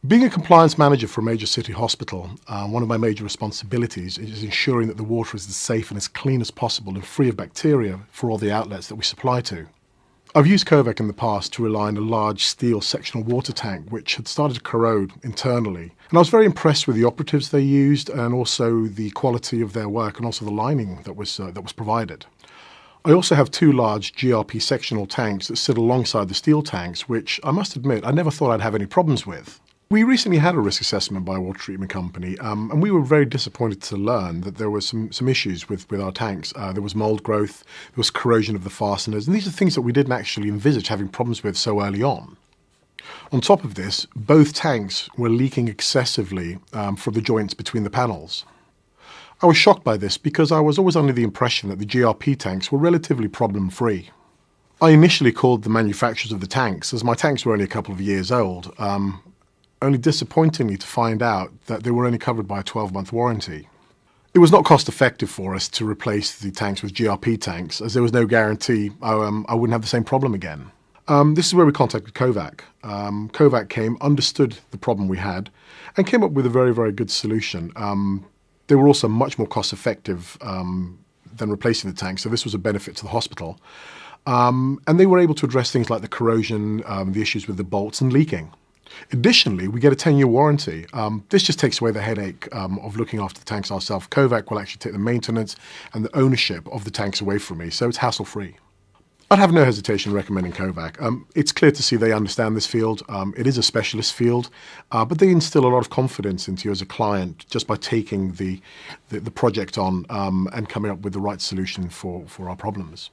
Being a compliance manager for a major city hospital, one of my major responsibilities is ensuring that the water is as safe and as clean as possible and free of bacteria for all the outlets that we supply to. I've used Covac in the past to align a large steel sectional water tank which had started to corrode internally. And I was very impressed with the operatives they used and also the quality of their work and also the lining that was provided. I also have two large GRP sectional tanks that sit alongside the steel tanks, which I must admit I never thought I'd have any problems with. We recently had a risk assessment by a water treatment company, and we were very disappointed to learn that there were some issues with our tanks. There was mould growth, there was corrosion of the fasteners, and these are things that we didn't actually envisage having problems with so early on. On top of this, both tanks were leaking excessively from the joints between the panels. I was shocked by this because I was always under the impression that the GRP tanks were relatively problem-free. I initially called the manufacturers of the tanks, as my tanks were only a couple of years old, only disappointingly to find out that they were only covered by a 12-month warranty. It was not cost effective for us to replace the tanks with GRP tanks, as there was no guarantee I wouldn't have the same problem again. This is where we contacted Covac. Covac came, understood the problem we had, and came up with a very, very good solution. They were also much more cost effective than replacing the tanks, so this was a benefit to the hospital. And they were able to address things like the corrosion, the issues with the bolts and leaking. Additionally, we get a 10-year warranty. This just takes away the headache of looking after the tanks ourselves. Covac will actually take the maintenance and the ownership of the tanks away from me, so it's hassle-free. I'd have no hesitation recommending Covac. It's clear to see they understand this field. It is a specialist field, but they instill a lot of confidence into you as a client just by taking the project on and coming up with the right solution for our problems.